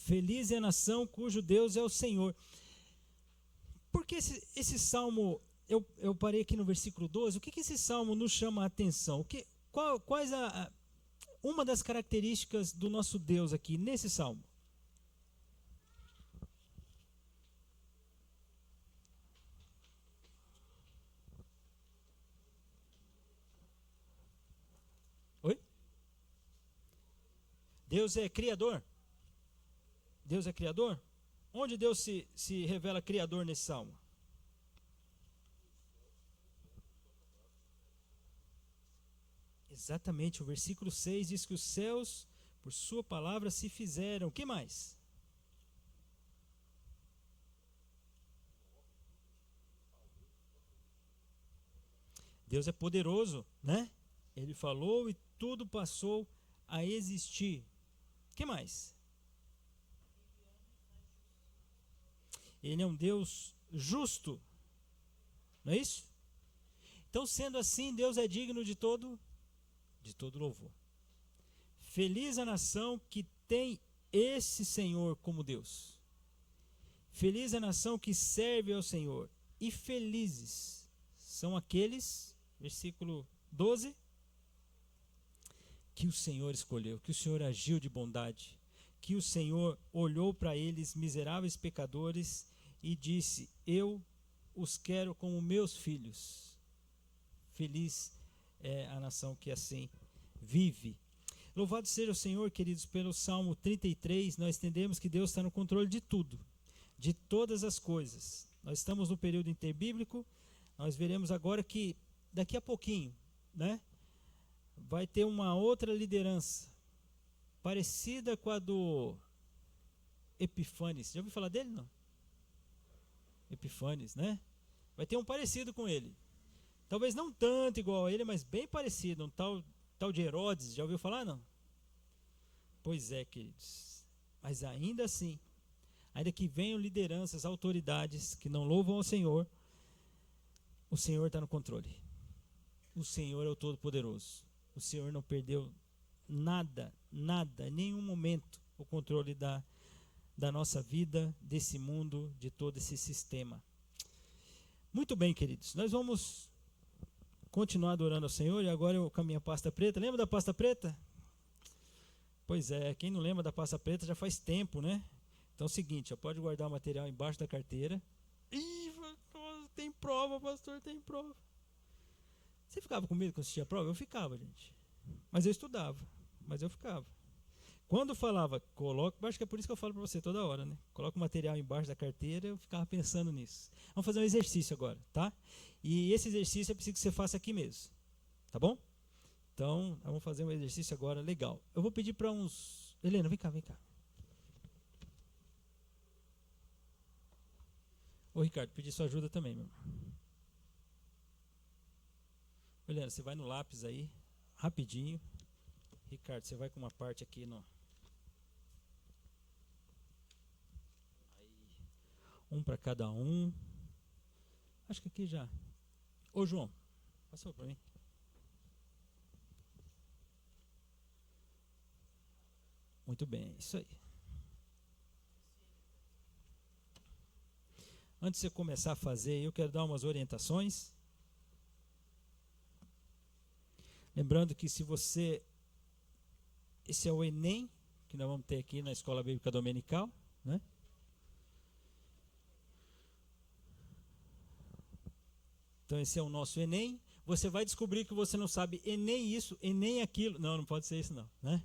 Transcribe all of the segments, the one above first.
Feliz é a nação cujo Deus é o Senhor. Por que esse salmo, eu parei aqui no versículo 12, o que esse salmo nos chama a atenção? Quais uma das características do nosso Deus aqui, nesse salmo? Oi? Deus é criador? Deus é criador? Onde Deus se revela criador nesse salmo? Exatamente, o versículo 6 diz que os céus, por sua palavra, se fizeram. O que mais? Deus é poderoso, né? Ele falou e tudo passou a existir. O que mais? Ele é um Deus justo, não é isso? Então, sendo assim, Deus é digno de todo louvor. Feliz a nação que tem esse Senhor como Deus. Feliz a nação que serve ao Senhor. E felizes são aqueles, versículo 12, que o Senhor escolheu, que o Senhor agiu de bondade, que o Senhor olhou para eles, miseráveis pecadores, e disse: eu os quero como meus filhos. Feliz é a nação que assim vive. Louvado seja o Senhor, queridos, pelo Salmo 33, nós entendemos que Deus está no controle de tudo, de todas as coisas. Nós estamos no período interbíblico, nós veremos agora que daqui a pouquinho, né, vai ter uma outra liderança, parecida com a do Epifanes. Já ouviu falar dele, não? Epifanes, né? Vai ter um parecido com ele. Talvez não tanto igual a ele, mas bem parecido. Um tal de Herodes, já ouviu falar, não? Pois é, queridos. Mas ainda assim, ainda que venham lideranças, autoridades que não louvam ao Senhor, o Senhor está no controle. O Senhor é o Todo-Poderoso. O Senhor não perdeu nada, em nenhum momento, o controle da nossa vida, desse mundo, de todo esse sistema. Muito bem, queridos. Nós vamos continuar adorando ao Senhor, e agora eu com a minha pasta preta. Lembra da pasta preta? Pois é, quem não lembra da pasta preta já faz tempo, né? Então é o seguinte, pode guardar o material embaixo da carteira. Ih, tem prova, pastor, tem prova. Você ficava com medo quando assistia a prova? Eu ficava, gente. Mas eu estudava, mas eu ficava. Quando falava, acho que é por isso que eu falo para você toda hora, né? Coloca o material embaixo da carteira, eu ficava pensando nisso. Vamos fazer um exercício agora, tá? E esse exercício é preciso que você faça aqui mesmo, tá bom? Então, vamos fazer um exercício agora legal. Eu vou pedir para uns... Helena, vem cá. Ô, Ricardo, pedi sua ajuda também, meu irmão. Helena, você vai no lápis aí, rapidinho. Ricardo, você vai com uma parte aqui no... Um para cada um. Acho que aqui já. Ô, João, passou para mim. Muito bem, isso aí. Antes de você começar a fazer, eu quero dar umas orientações. Lembrando que se você... Esse é o Enem, que nós vamos ter aqui na Escola Bíblica Dominical, né? Então esse é o nosso Enem. Você vai descobrir que você não sabe Enem isso, Enem aquilo. Não pode ser isso não, né?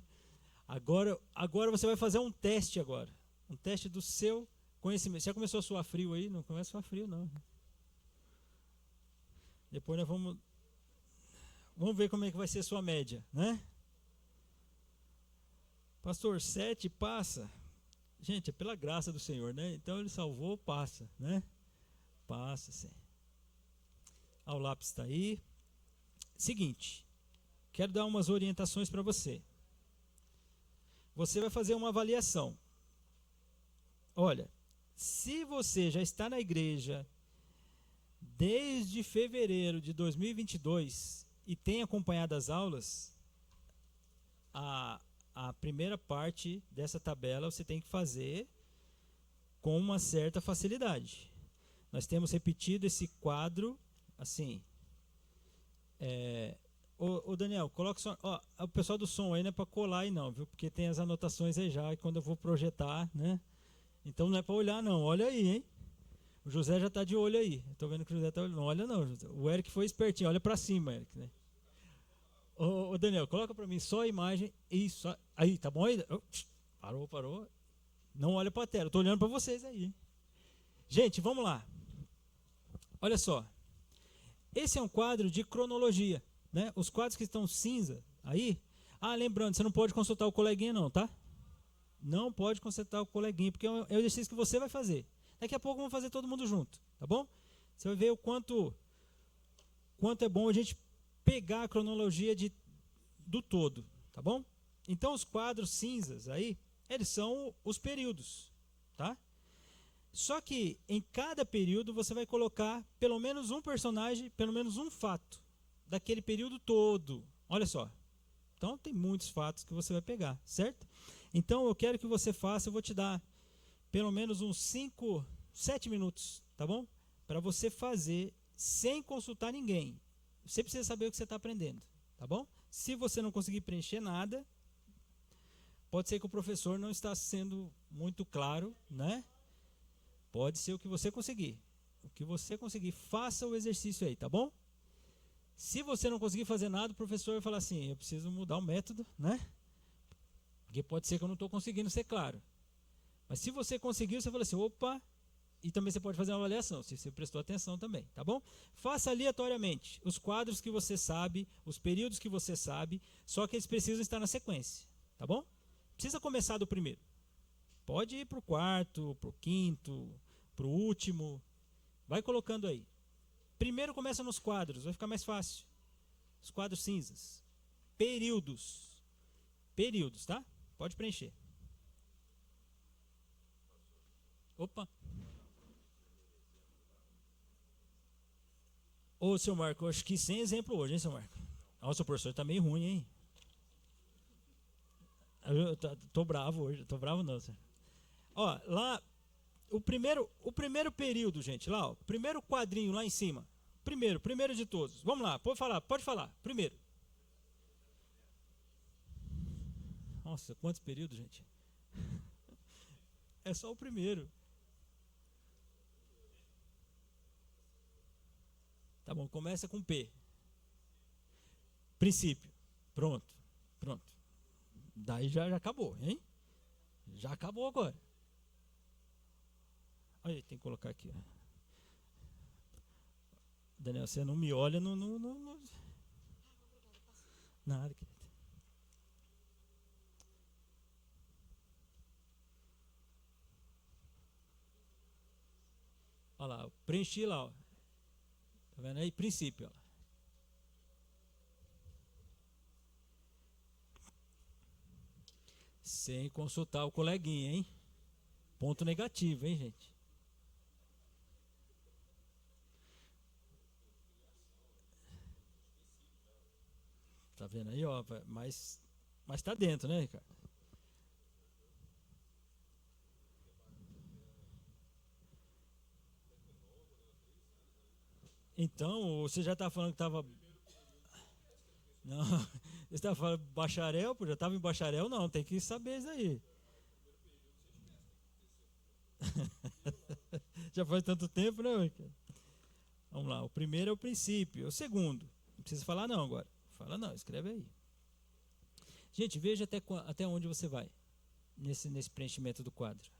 Agora você vai fazer um teste agora. Um teste do seu conhecimento. Já começou a suar frio aí? Não começa a suar frio não. Depois nós vamos ver como é que vai ser a sua média, né? Pastor, 7 passa. Gente, é pela graça do Senhor, né? Então ele salvou, passa, né? Passa, sim. O lápis está aí. Seguinte, quero dar umas orientações para você. Você vai fazer uma avaliação. Olha, se você já está na igreja desde fevereiro de 2022 e tem acompanhado as aulas, a primeira parte dessa tabela você tem que fazer com uma certa facilidade. Nós temos repetido esse quadro assim. Ô Daniel, coloca só. Ó, o pessoal do som aí não é para colar aí não, viu? Porque tem as anotações aí já, e quando eu vou projetar, né? Então não é para olhar não, olha aí, hein? O José já está de olho aí. Estou vendo que o José está olhando. Não olha não, José. O Eric foi espertinho, olha para cima, Eric, né? Ô Daniel, coloca para mim só a imagem. Isso, aí, tá bom aí? Parou. Não olha para a tela, estou olhando para vocês aí, hein? Gente, vamos lá. Olha só. Esse é um quadro de cronologia, né? Os quadros que estão cinza aí. Ah, lembrando, você não pode consultar o coleguinha não, tá? Não pode consultar o coleguinha, porque é o exercício que você vai fazer. Daqui a pouco vamos fazer todo mundo junto, tá bom? Você vai ver o quanto é bom a gente pegar a cronologia do todo, tá bom? Então os quadros cinzas aí, eles são os períodos, tá? Só que em cada período você vai colocar pelo menos um personagem, pelo menos um fato daquele período todo. Olha só. Então tem muitos fatos que você vai pegar, certo? Então eu quero que você faça, eu vou te dar pelo menos uns 5, 7 minutos, tá bom? Para você fazer sem consultar ninguém. Você precisa saber o que você está aprendendo, tá bom? Se você não conseguir preencher nada, pode ser que o professor não está sendo muito claro, né? Pode ser o que você conseguir. O que você conseguir, faça o exercício aí, tá bom? Se você não conseguir fazer nada, o professor vai falar assim, eu preciso mudar o método, né? Porque pode ser que eu não estou conseguindo ser claro. Mas se você conseguiu, você fala assim, opa, e também você pode fazer uma avaliação, se você prestou atenção também, tá bom? Faça aleatoriamente os quadros que você sabe, os períodos que você sabe, só que eles precisam estar na sequência, tá bom? Precisa começar do primeiro. Pode ir para o quarto, para o quinto, para o último, vai colocando aí. Primeiro começa nos quadros, vai ficar mais fácil. Os quadros cinzas. Períodos, tá? Pode preencher. Opa. Ô, seu Marco, eu acho que sem exemplo hoje, hein, seu Marco? Nossa, o professor tá meio ruim, hein? Eu tô bravo hoje, tô bravo não, senhor. Ó, lá, o primeiro período, gente, lá, ó, primeiro quadrinho lá em cima. Primeiro de todos. Vamos lá, pode falar. Primeiro. Nossa, quantos períodos, gente? É só o primeiro. Tá bom, começa com P. Princípio. Pronto. Daí já acabou, hein? Já acabou agora. Aí, tem que colocar aqui. Ó. Daniel, você não me olha no. Nada, querido. Olha lá, preenchi lá, ó. Tá vendo aí? Princípio, ó. Sem consultar o coleguinha, hein? Ponto negativo, hein, gente? Tá vendo aí, ó? Mas tá dentro, né, Ricardo? Então, você já tá falando que tava. Não, você estava falando bacharel, pô, já estava em bacharel, não, tem que saber isso aí. Já faz tanto tempo, né, Ricardo? Vamos lá, o primeiro é o princípio, o segundo. Não precisa falar não agora. Fala não, escreve aí. Gente, veja até onde você vai nesse preenchimento do quadro.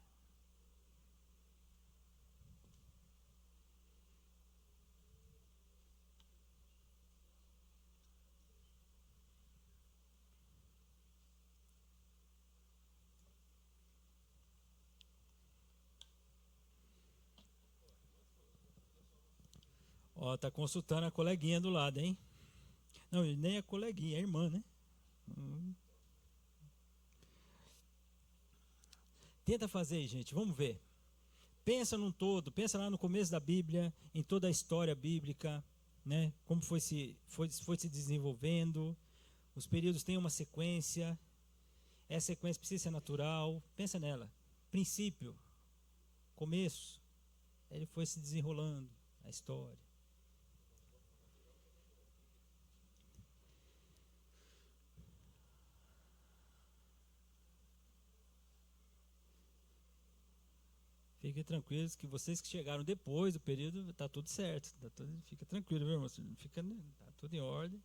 Ó, tá consultando a coleguinha do lado, hein? Não, nem a coleguinha, é a irmã, né? Tenta fazer aí, gente, vamos ver. Pensa num todo, pensa lá no começo da Bíblia, em toda a história bíblica, né? Como foi se desenvolvendo. Os períodos têm uma sequência. Essa sequência precisa ser natural. Pensa nela. Princípio, começo. Ele foi se desenrolando a história. Fiquem tranquilos que vocês que chegaram depois do período, está tudo certo. Fica tranquilo, viu, irmão? Tá tudo em ordem.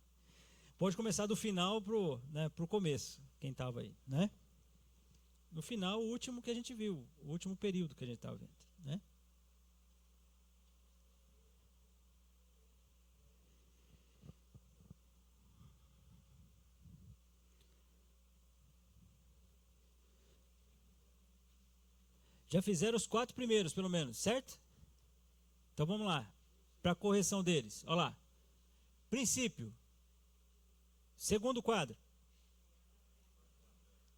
Pode começar do final pro começo, quem estava aí, né? No final, o último que a gente viu, o último período que a gente estava vendo, né? Já fizeram os 4 primeiros, pelo menos, certo? Então vamos lá, para a correção deles. Olha lá. Princípio. Segundo quadro.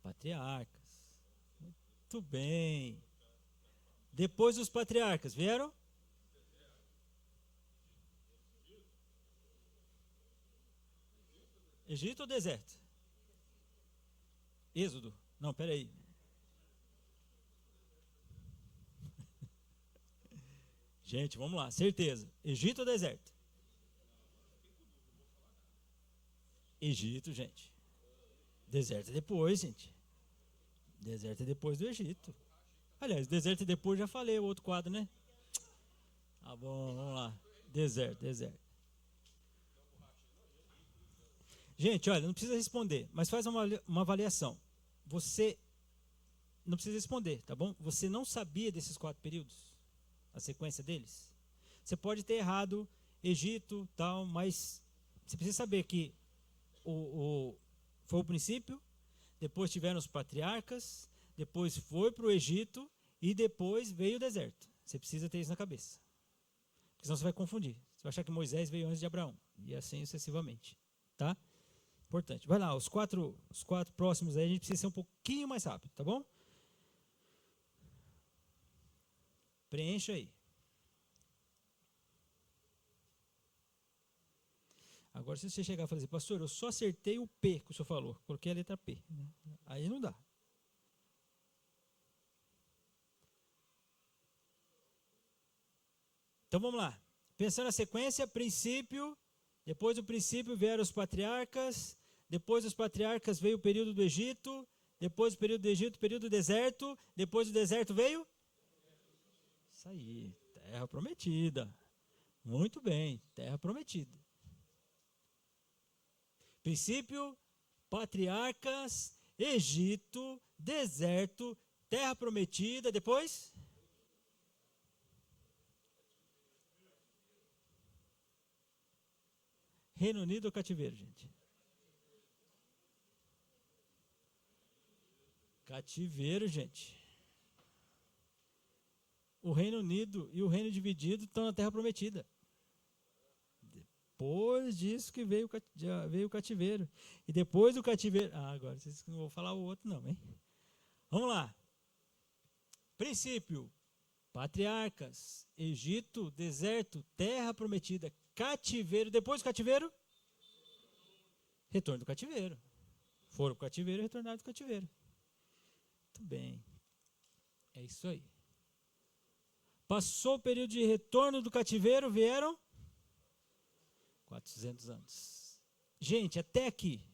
Patriarcas. Muito bem. Depois dos patriarcas, vieram? Egito ou deserto? Êxodo. Não, peraí. Gente, vamos lá, certeza. Egito ou deserto? Egito, gente. Deserto é depois, gente. Deserto é depois do Egito. Aliás, deserto é depois, já falei, o outro quadro, né? Tá bom, vamos lá. Deserto. Gente, olha, não precisa responder, mas faz uma avaliação. Você não precisa responder, tá bom? Você não sabia desses 4 períodos? A sequência deles? Você pode ter errado Egito, tal, mas você precisa saber que foi o princípio, depois tiveram os patriarcas, depois foi para o Egito e depois veio o deserto. Você precisa ter isso na cabeça. Porque senão você vai confundir. Você vai achar que Moisés veio antes de Abraão. E assim sucessivamente. Tá? Importante. Vai lá, os quatro próximos aí a gente precisa ser um pouquinho mais rápido, tá bom? Preencha aí. Agora, se você chegar e falar assim, pastor, eu só acertei o P que o senhor falou, coloquei a letra P. Aí não dá. Então vamos lá. Pensando na sequência, princípio, depois do princípio vieram os patriarcas, depois dos patriarcas veio o período do Egito, depois do período do Egito, o período do deserto, depois do deserto veio? Isso aí, terra prometida. Muito bem, terra prometida. Princípio, patriarcas, Egito, deserto, terra prometida, depois? Reino Unido ou cativeiro, gente? Cativeiro, gente. O Reino Unido e o Reino Dividido estão na Terra Prometida. Depois disso que veio o cativeiro. E depois do cativeiro... agora vocês não vão falar o outro não, hein? Vamos lá. Princípio. Patriarcas, Egito, deserto, Terra Prometida, cativeiro. Depois do cativeiro? Retorno do cativeiro. Foram para o cativeiro e retornaram do cativeiro. Muito bem. É isso aí. Passou o período de retorno do cativeiro, vieram 400 anos. Gente, até aqui.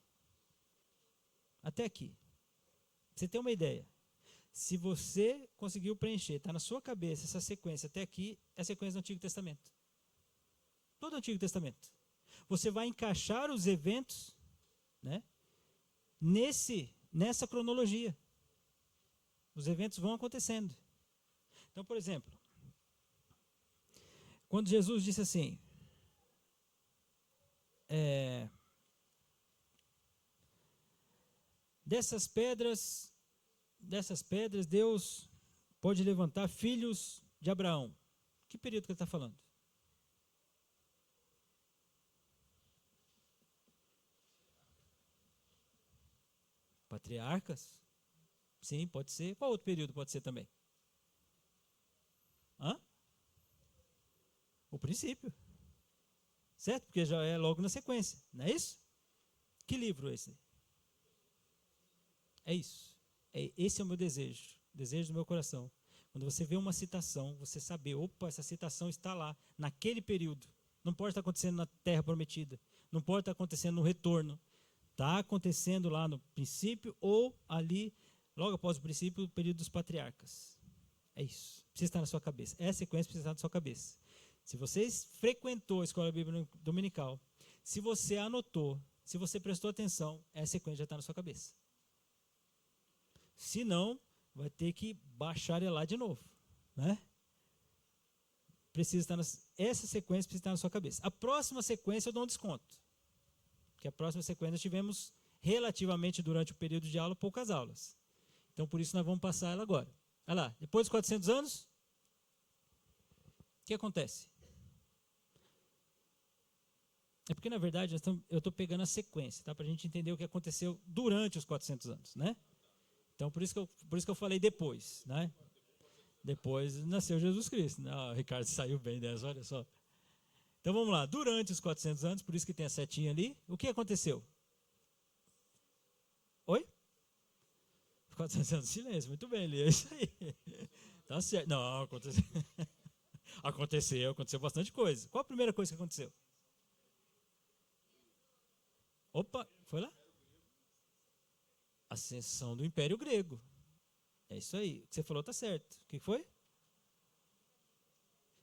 Até aqui. Você tem uma ideia. Se você conseguiu preencher, está na sua cabeça essa sequência até aqui, é a sequência do Antigo Testamento. Todo o Antigo Testamento. Você vai encaixar os eventos, né, nessa cronologia. Os eventos vão acontecendo. Então, por exemplo, quando Jesus disse assim, dessas pedras Deus pode levantar filhos de Abraão. Que período que ele está falando? Patriarcas? Sim, pode ser. Qual outro período pode ser também? O princípio. Certo? Porque já é logo na sequência. Não é isso? Que livro é esse? É isso. Esse é o meu desejo, desejo do meu coração. Quando você vê uma citação, você saber, opa, essa citação está lá, naquele período. Não pode estar acontecendo na Terra Prometida. Não pode estar acontecendo no retorno. Está acontecendo lá no princípio ou ali, logo após o princípio, o período dos patriarcas. É isso. Precisa estar na sua cabeça. Essa sequência precisa estar na sua cabeça. Se você frequentou a escola bíblica dominical, se você anotou, se você prestou atenção, essa sequência já está na sua cabeça. Se não, vai ter que bacharelar de novo, né? Essa sequência precisa estar na sua cabeça. A próxima sequência eu dou um desconto. Porque a próxima sequência nós tivemos relativamente durante o período de aula poucas aulas. Então por isso nós vamos passar ela agora. Olha lá, depois dos 400 anos, o que acontece? É porque na verdade eu estou pegando a sequência, tá? Para a gente entender o que aconteceu durante os 400 anos, né? Então por isso que eu falei depois, né? Depois nasceu Jesus Cristo. O Ricardo saiu bem dessa, olha só. Então vamos lá, durante os 400 anos, por isso que tem a setinha ali, o que aconteceu? Oi? 400 anos de silêncio, muito bem, Lia, é isso aí. Tá certo. Não, aconteceu bastante coisa. Qual a primeira coisa que aconteceu? Opa, foi lá? Ascensão do Império Grego. É isso aí. O que você falou está certo. O que foi?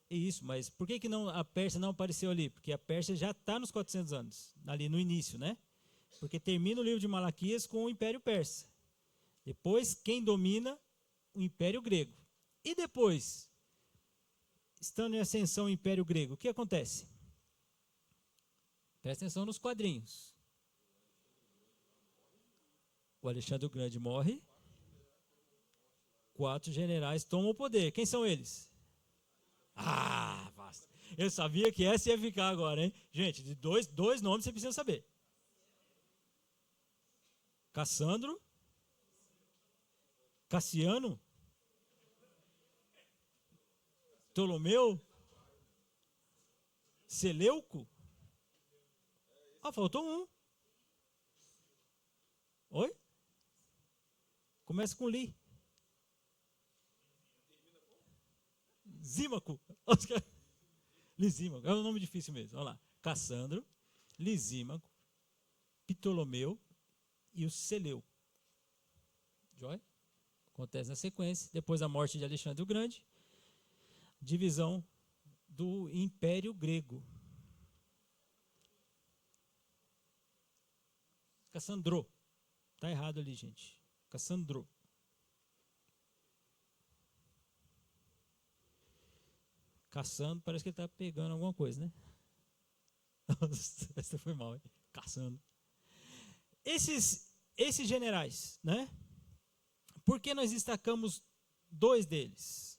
Isso, mas por que não, a Pérsia não apareceu ali? Porque a Pérsia já está nos 400 anos, ali no início, né? Porque termina o livro de Malaquias com o Império Persa. Depois, quem domina? O Império Grego. E depois, estando em ascensão o Império Grego, o que acontece? Presta atenção nos quadrinhos. O Alexandre o Grande morre. 4 generais tomam o poder. Quem são eles? Basta. Eu sabia que essa ia ficar agora, hein? Gente, de dois nomes você precisa saber. Cassandro, Cassiano, Ptolomeu, Seleuco. Faltou um. Oi? Começa com Li. Lisímaco. Lisímaco. É um nome difícil mesmo. Olha lá. Cassandro, Lisímaco, Ptolomeu e o Seleuco. Joia? Acontece na sequência. Depois da morte de Alexandre o Grande, divisão do Império Grego. Cassandro. Está errado ali, gente. Cassandro. Caçando, parece que ele está pegando alguma coisa, né? Essa foi mal, hein? Caçando. Esses generais, né? Por que nós destacamos 2 deles?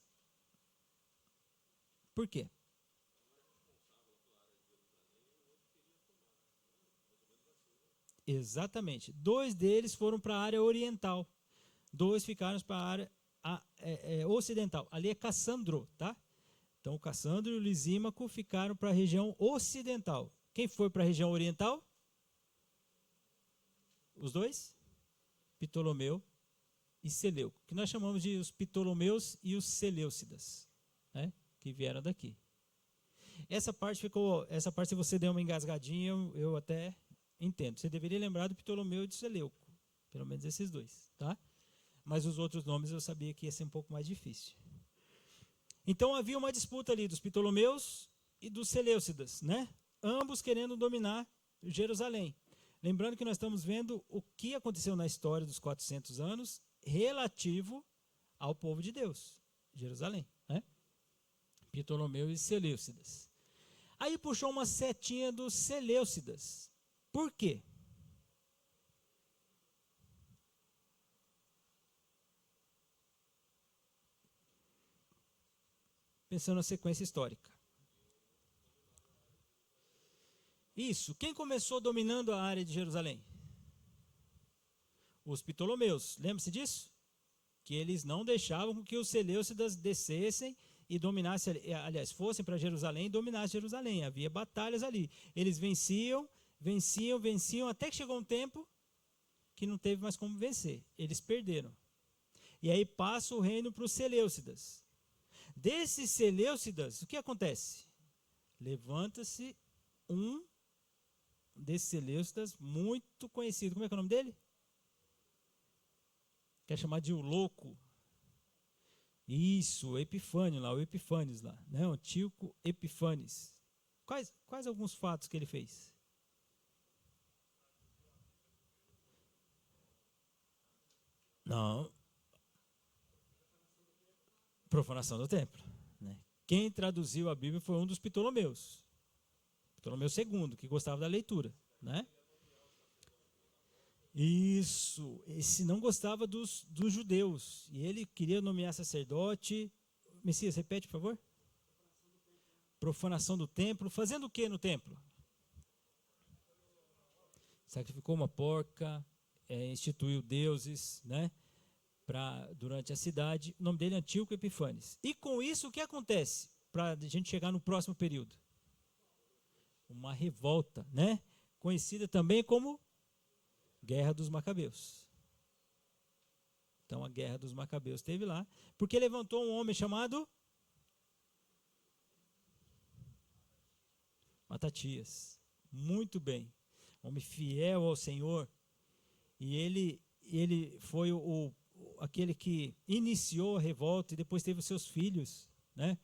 Por quê? Exatamente. 2 deles foram para a área oriental. 2 ficaram para a área ocidental. Ali é Cassandro, tá? Então, o Cassandro e o Lisímaco ficaram para a região ocidental. Quem foi para a região oriental? Os 2? Ptolomeu e Seleuco, que nós chamamos de os Ptolomeus e os Seleucidas, né? Que vieram daqui. Essa parte, se você der uma engasgadinha, eu até entendo. Você deveria lembrar do Ptolomeu e do Seleuco, pelo menos esses 2, tá? Mas os outros nomes eu sabia que ia ser um pouco mais difícil. Então havia uma disputa ali dos Ptolomeus e dos Seleucidas, né? Ambos querendo dominar Jerusalém. Lembrando que nós estamos vendo o que aconteceu na história dos 400 anos relativo ao povo de Deus, Jerusalém, né? Ptolomeu e Seleucidas. Aí puxou uma setinha dos Seleucidas. Por quê? Pensando na sequência histórica. Isso. Quem começou dominando a área de Jerusalém? Os Ptolomeus. Lembra-se disso? Que eles não deixavam que os Seleucidas descessem e dominassem, aliás, fossem para Jerusalém e dominassem Jerusalém. Havia batalhas ali. Eles venciam, até que chegou um tempo que não teve mais como vencer. Eles perderam. E aí passa o reino para os Seleucidas. Desses Seleucidas, o que acontece? Levanta-se um desses Seleucidas muito conhecido. Como é que é o nome dele? Quer chamar de o louco? Isso, Epifânio lá, o Epifanes lá, né? O Antíoco Epifanes. Quais alguns fatos que ele fez? Não. Profanação do templo, né? Quem traduziu a Bíblia foi um dos Ptolomeus. Ptolomeu II, que gostava da leitura, né? Isso, esse não gostava dos judeus. E ele queria nomear sacerdote. Messias, repete, por favor. Profanação do templo. Fazendo o que no templo? Sacrificou uma porca, instituiu deuses, né? Durante a cidade. O nome dele é Antíoco Epifanes. E com isso, o que acontece? Para a gente chegar no próximo período. Uma revolta, né? Conhecida também como Guerra dos Macabeus. Então a Guerra dos Macabeus teve lá, porque levantou um homem chamado Matatias. Muito bem. Homem fiel ao Senhor. E ele foi aquele que iniciou a revolta e depois teve os seus filhos, né?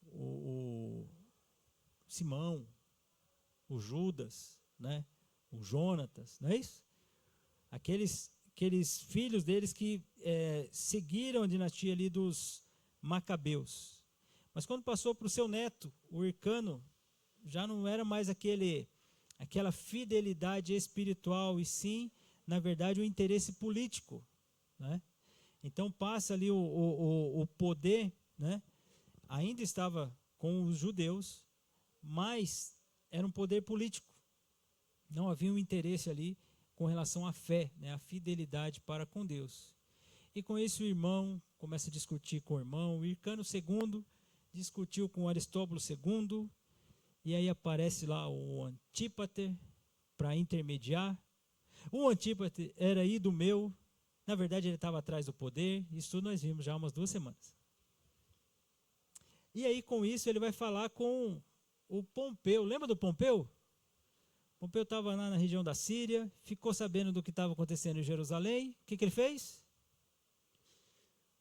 O Simão, o Judas, né? O Jonatas, não é isso? Aqueles filhos deles que seguiram a dinastia ali dos Macabeus. Mas quando passou para o seu neto, o Hircano, já não era mais aquela fidelidade espiritual, e sim, na verdade, o interesse político, né? Então passa ali o poder, né? Ainda estava com os judeus, mas era um poder político. Não havia um interesse ali com relação à fé, né, a fidelidade para com Deus. E com isso o irmão começa a discutir com o irmão. O Hircano II discutiu com o Aristóbulo II, e aí aparece lá o Antípater para intermediar. O Antípater era idumeu, na verdade ele estava atrás do poder. Isso tudo nós vimos já há umas 2 semanas. E aí com isso ele vai falar com o Pompeu. Lembra do Pompeu? Pompeu estava lá na região da Síria, ficou sabendo do que estava acontecendo em Jerusalém. O que ele fez?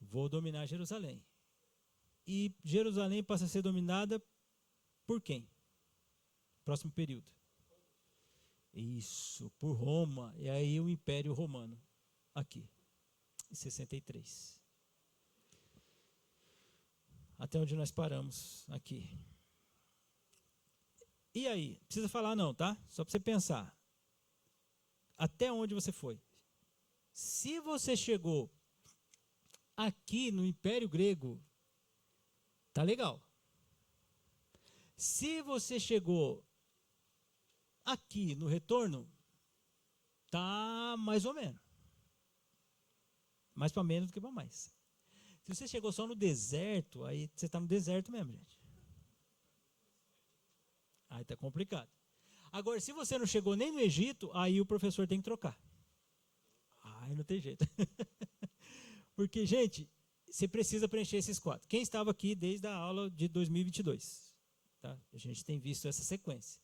Vou dominar Jerusalém. E Jerusalém passa a ser dominada por quem? Próximo período. Isso, por Roma. E aí o Império Romano, aqui, em 63. Até onde nós paramos aqui. E aí? Precisa falar não, tá? Só para você pensar. Até onde você foi? Se você chegou aqui no Império Grego, tá legal. Se você chegou aqui no retorno, tá mais ou menos. Mais para menos do que para mais. Se você chegou só no deserto, aí você está no deserto mesmo, gente. Aí está complicado. Agora, se você não chegou nem no Egito, aí o professor tem que trocar. Aí não tem jeito. Porque, gente, você precisa preencher esses 4. Quem estava aqui desde a aula de 2022? Tá? A gente tem visto essa sequência.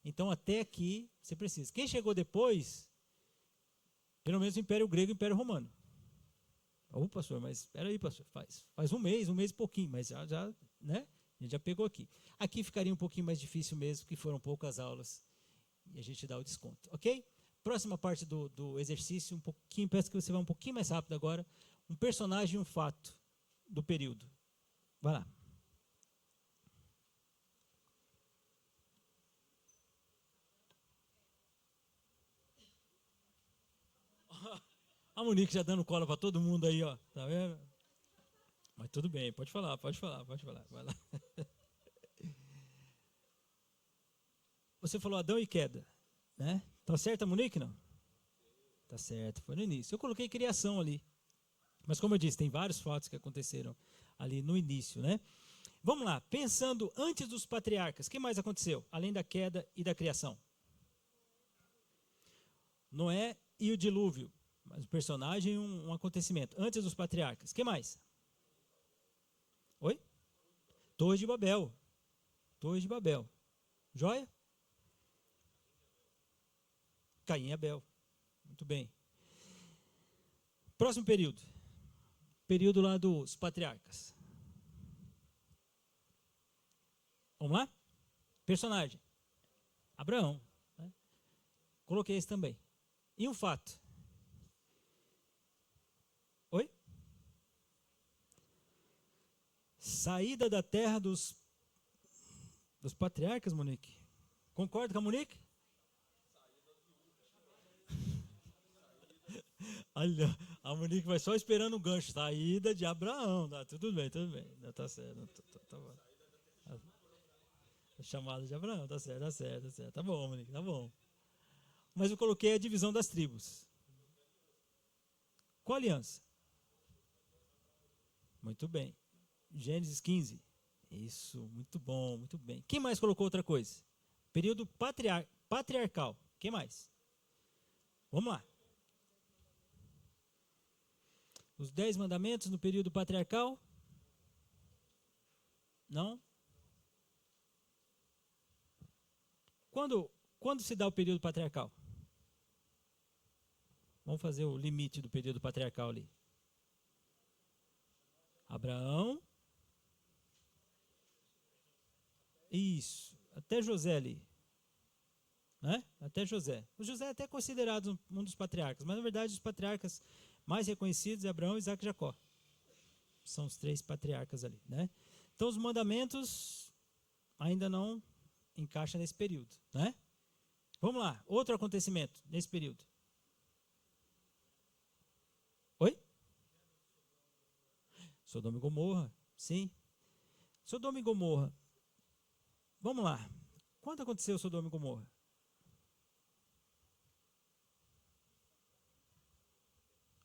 Então, até aqui, você precisa. Quem chegou depois, pelo menos o Império Grego e o Império Romano. Ô, pastor, mas espera aí, pastor. Faz um mês e pouquinho, mas já, né? A gente já pegou aqui. Aqui ficaria um pouquinho mais difícil mesmo, que foram poucas aulas. E a gente dá o desconto, ok? Próxima parte do exercício, peço que você vá um pouquinho mais rápido agora. Um personagem e um fato do período. Vai lá. A Monique já dando cola para todo mundo aí, ó. Tá vendo? Mas tudo bem, pode falar. Vai lá. Você falou Adão e queda, né? Tá certo a Monique, não? Tá certo, foi no início. Eu coloquei criação ali. Mas como eu disse, tem vários fatos que aconteceram ali no início, né? Vamos lá, pensando antes dos patriarcas, o que mais aconteceu? Além da queda e da criação. Noé e o dilúvio. Mas o personagem e um acontecimento. Antes dos patriarcas. O que mais? Oi? Torre de Babel. Torre de Babel. Joia? Caim e Abel. Muito bem. Próximo período. Período lá dos patriarcas. Vamos lá? Personagem. Abraão. Né? Coloquei esse também. E um fato. Oi? Saída da terra dos patriarcas, Monique. Concorda com a Monique? Olha, a Monique vai só esperando o gancho. Saída de Abraão. Tá, tudo bem, tudo bem. Tá certo. Tá bom. A chamada de Abraão, tá certo, tá certo, tá certo. Tá bom, Monique, tá bom. Mas eu coloquei a divisão das tribos. Qual aliança? Muito bem. Gênesis 15. Isso, muito bom, muito bem. Quem mais colocou outra coisa? Período patriarcal. Quem mais? Vamos lá. Os 10 mandamentos no período patriarcal? Não? Quando se dá o período patriarcal? Vamos fazer o limite do período patriarcal ali. Abraão. Isso. Até José ali. Né? Até José. O José é até considerado um dos patriarcas, mas na verdade os patriarcas mais reconhecidos é Abraão, Isaac e Jacó. São os 3 patriarcas ali, né? Então os mandamentos ainda não encaixam nesse período, né? Vamos lá, outro acontecimento nesse período. Oi? Sodoma e Gomorra, sim. Sodoma e Gomorra. Vamos lá. Quando aconteceu Sodoma e Gomorra?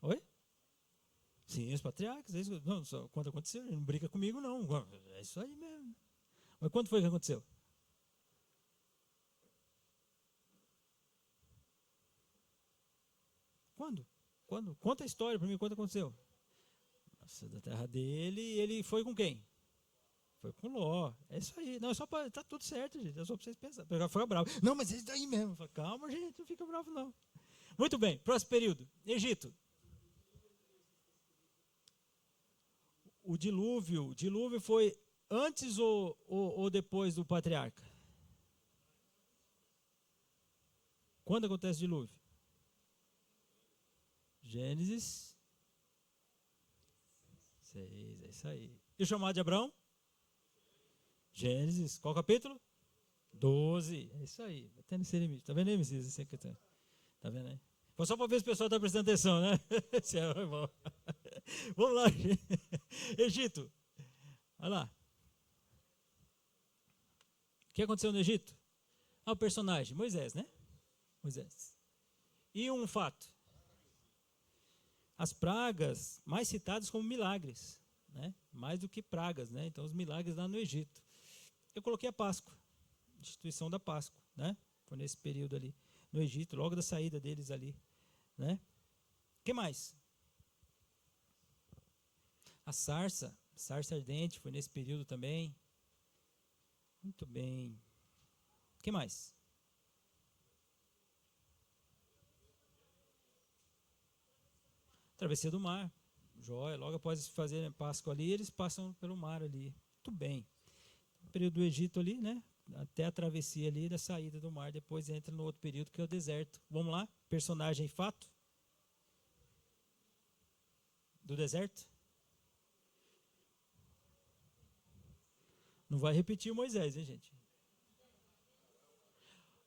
Oi? Sim, os patriarcas. É isso, não, só quando aconteceu, não brinca comigo, não. É isso aí mesmo. Mas quando foi que aconteceu? Quando? Quando? Conta a história para mim, quando aconteceu? Nossa, da terra dele, ele foi com quem? Foi com Ló. É isso aí. Não, é só para. Tá tudo certo, gente. É só para vocês pensarem. Pegar ficar bravo. Não, mas é isso daí mesmo. Fala, calma, gente, não fica bravo, não. Muito bem, próximo período. Egito. O dilúvio. O dilúvio foi antes ou depois do patriarca? Quando acontece o dilúvio? Gênesis 6, é isso aí. E o chamado de Abraão? Gênesis, qual capítulo? 12, é isso aí. Até nesse limite. Tá vendo aí, Messias? Tá vendo aí? Foi só para ver se o pessoal está prestando atenção, né? Vamos lá. Egito. Olha lá. O que aconteceu no Egito? Ah, o personagem, Moisés, né? Moisés. E um fato. As pragas, mais citadas como milagres, né? Mais do que pragas, né? Então, os milagres lá no Egito. Eu coloquei a Páscoa, instituição da Páscoa, né? Foi nesse período ali, no Egito, logo da saída deles ali, né? O que mais? A sarça ardente, foi nesse período também. Muito bem. O que mais? Travessia do mar. Jóia, logo após fazer Páscoa ali, eles passam pelo mar ali. Muito bem. O período do Egito ali, né? Até a travessia ali da saída do mar, depois entra no outro período que é o deserto. Vamos lá? Personagem e fato do deserto. Não vai repetir o Moisés, hein, gente?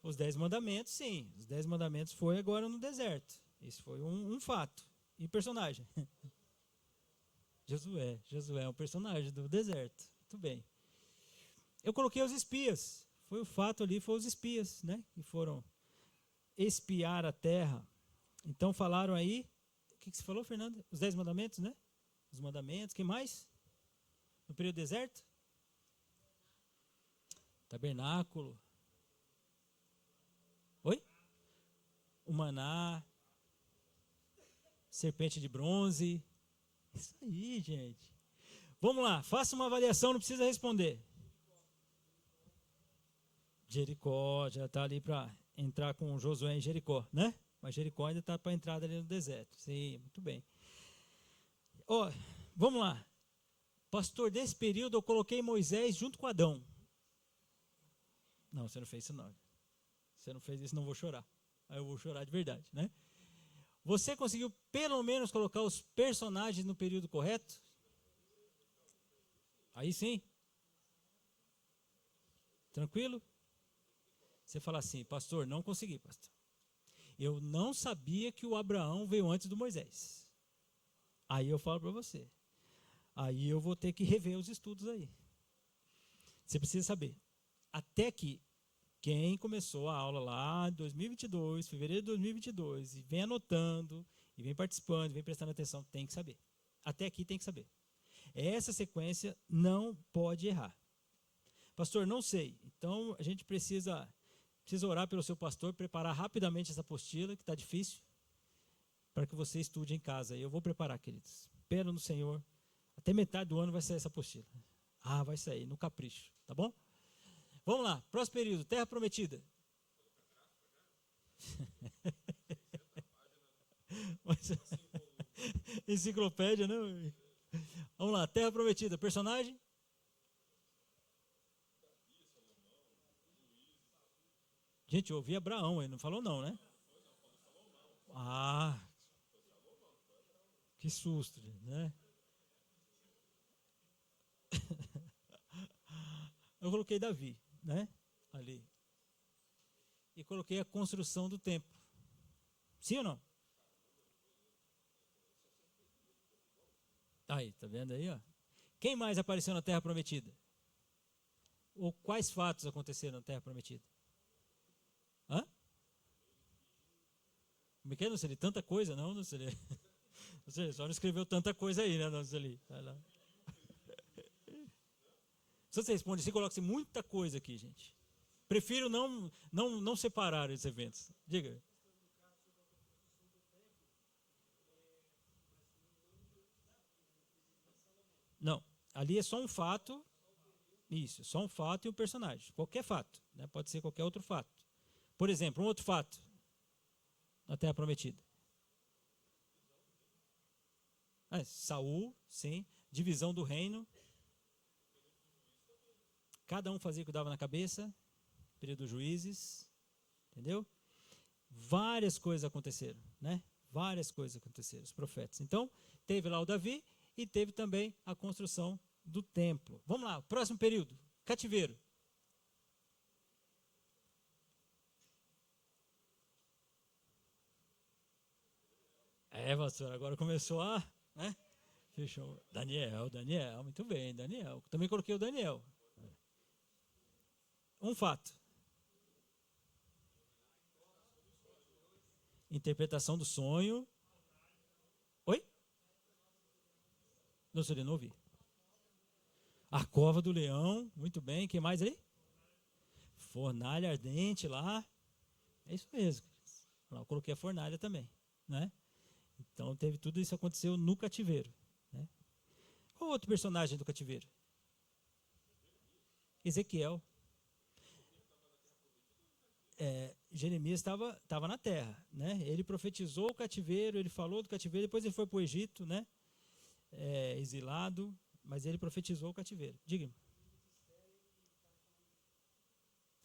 Os 10 mandamentos, sim. Os 10 mandamentos foi agora no deserto. Isso foi um fato. E personagem? Josué é um personagem do deserto. Muito bem. Eu coloquei os espias. Foi o fato ali, foi os espias, né? Que foram espiar a terra. Então falaram aí. O que você falou, Fernando? Os 10 mandamentos, né? Os mandamentos. Quem mais? No período deserto? Tabernáculo. Oi? O maná. serpente de bronze. Isso aí, gente. Vamos lá, faça uma avaliação, não precisa responder. Jericó, já está ali para entrar com Josué em Jericó, né? Mas Jericó ainda está para a entrada ali no deserto. Sim, muito bem. Ó, vamos lá. Pastor, desse período eu coloquei Moisés junto com Adão. Não, você não fez isso não. Você não fez isso, não vou chorar. Aí eu vou chorar de verdade, né? Você conseguiu pelo menos colocar os personagens no período correto? Aí sim. Tranquilo? Você fala assim, pastor, não consegui, pastor. Eu não sabia que o Abraão veio antes do Moisés. Aí eu falo para você. Aí eu vou ter que rever os estudos aí. Você precisa saber. Até que quem começou a aula lá em 2022, fevereiro de 2022, e vem anotando, e vem participando, e vem prestando atenção, tem que saber. Até aqui tem que saber. Essa sequência não pode errar. Pastor, não sei. Então a gente precisa orar pelo seu pastor, preparar rapidamente essa apostila, que está difícil, para que você estude em casa. Eu vou preparar, queridos. Espero no Senhor. Até metade do ano vai sair essa apostila. Ah, vai sair, no capricho, tá bom? Vamos lá, próximo período, Terra Prometida. Enciclopédia, né? Vamos lá, Terra Prometida, personagem? Gente, eu ouvi Abraão, ele não falou não, né? Ah, que susto, né? Eu coloquei Davi, né? Ali. E coloquei a construção do templo. Sim ou não? Aí, tá vendo aí, ó? Quem mais apareceu na Terra Prometida? Ou quais fatos aconteceram na Terra Prometida? Hã? Como é que é, não sei, tanta coisa, não sei. Você só não escreveu tanta coisa aí, né, não sei. Vai lá. Se você responde assim, coloca-se muita coisa aqui, gente. Prefiro não separar esses eventos. Diga. Não, ali é só um fato. Isso, só um fato e um personagem. Qualquer fato, né? Pode ser qualquer outro fato. Por exemplo, um outro fato na Terra Prometida. Saul, sim. Divisão do reino. Cada um fazia o que dava na cabeça. Período dos juízes. Entendeu? Várias coisas aconteceram, né? Várias coisas aconteceram, os profetas. Então, teve lá o Davi e teve também a construção do templo. Vamos lá, próximo período, cativeiro. Pastor, agora começou a, né? Fechou. Daniel, muito bem, Daniel. Também coloquei o Daniel. Um fato. Interpretação do sonho. Oi? Não sei, não ouvi. A cova do leão, muito bem. Quem mais aí? Fornalha ardente lá. É isso mesmo. Lá eu coloquei a fornalha também, né? Então teve tudo isso aconteceu no cativeiro, né? Qual outro personagem do cativeiro? Ezequiel. Jeremias estava na terra, né? Ele profetizou o cativeiro, ele falou do cativeiro, depois ele foi para o Egito, né? Exilado, mas ele profetizou o cativeiro. Diga-me.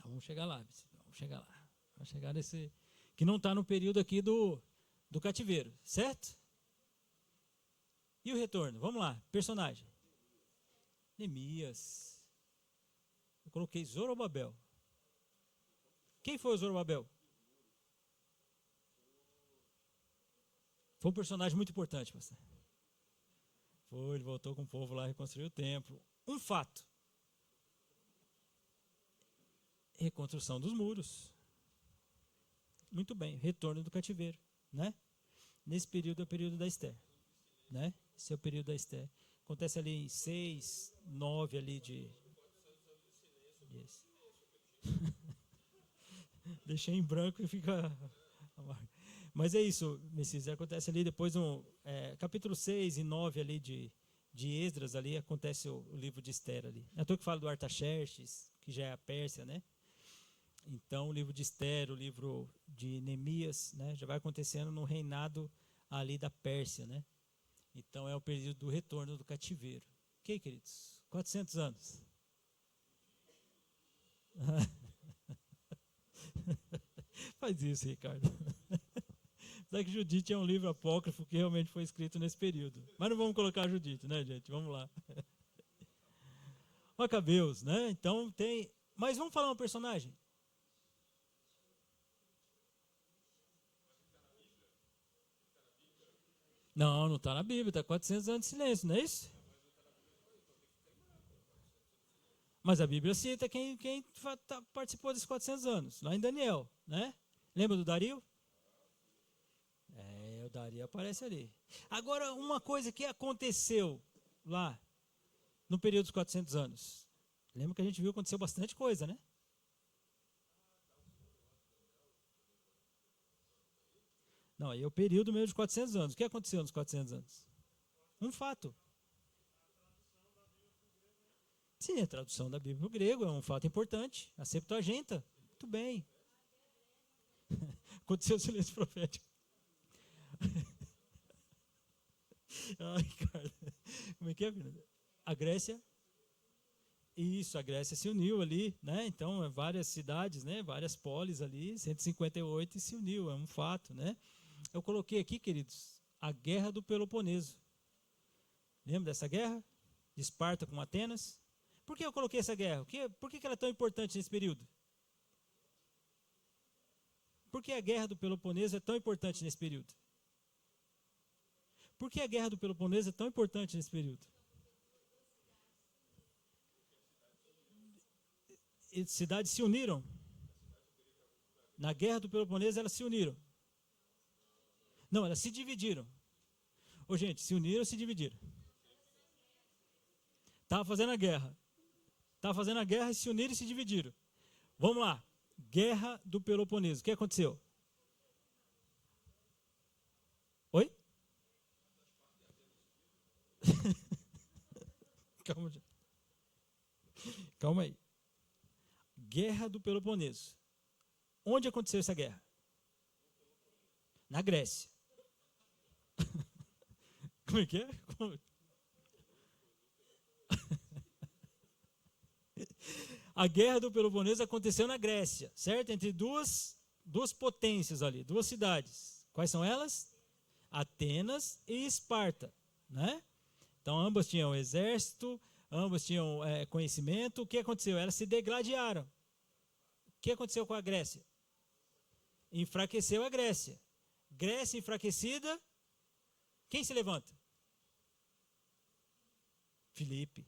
Vamos chegar lá, vamos chegar lá. Vamos chegar nesse que não está no período aqui do cativeiro, certo? E o retorno? Vamos lá, personagem. Neemias. Eu coloquei Zorobabel. Quem foi o Zorobabel? Foi um personagem muito importante, pastor. Foi, ele voltou com o povo lá, reconstruiu o templo. Um fato. Reconstrução dos muros. Muito bem, retorno do cativeiro, né? Nesse período é o período da Esther, né? Esse é o período da Esther. Acontece ali em 6, 9 ali de... Yes. Deixei em branco e fica... Mas é isso, Messias, acontece ali depois no capítulo 6 e 9 ali de Esdras, ali acontece o livro de Esther ali. É à toa que fala do Artaxerxes, que já é a Pérsia, né? Então o livro de Esther, o livro de Neemias, né, já vai acontecendo no reinado ali da Pérsia, né? Então é o período do retorno do cativeiro. Ok, queridos? 400 anos. Faz isso, Ricardo. Apesar que Judite é um livro apócrifo que realmente foi escrito nesse período. Mas não vamos colocar Judite, né, gente? Vamos lá. Macabeus, né? Então tem... Mas vamos falar um personagem? Não, não está na Bíblia. Está 400 anos de silêncio, não é isso? Mas a Bíblia cita quem participou desses 400 anos. Lá em Daniel, né? Lembra do Dario? O Dario aparece ali. Agora, uma coisa que aconteceu lá no período dos 400 anos. Lembra que a gente viu que aconteceu bastante coisa, né? Não, aí é o período meio de 400 anos. O que aconteceu nos 400 anos? Um fato. Sim, a tradução da Bíblia para o grego é um fato importante. A Septuaginta. Muito bem. Aconteceu o silêncio profético. Ai, cara. Como é que é, Fernanda? A Grécia. Isso, a Grécia se uniu ali, né? Então, várias cidades, né? Várias polis ali, 158 e se uniu, é um fato, né? Eu coloquei aqui, queridos, a Guerra do Peloponeso. Lembra dessa guerra? De Esparta com Atenas? Por que eu coloquei essa guerra? Por que ela é tão importante nesse período? Por que a Guerra do Peloponeso é tão importante nesse período? Por que a Guerra do Peloponeso é tão importante nesse período? E cidades se uniram. Na Guerra do Peloponeso elas se uniram. Não, elas se dividiram. Ô, gente, se uniram ou se dividiram? Estava fazendo a guerra. Estava fazendo a guerra e se uniram e se dividiram. Vamos lá. Guerra do Peloponeso. O que aconteceu? Oi? Calma, calma aí. Guerra do Peloponeso. Onde aconteceu essa guerra? Na Grécia. Como é que é? A Guerra do Peloponeso aconteceu na Grécia, certo? Entre duas potências ali, duas cidades. Quais são elas? Atenas e Esparta, né? Então ambas tinham exército, ambas tinham conhecimento. O que aconteceu? Elas se degladiaram. O que aconteceu com a Grécia? Enfraqueceu a Grécia. Grécia enfraquecida, quem se levanta? Filipe,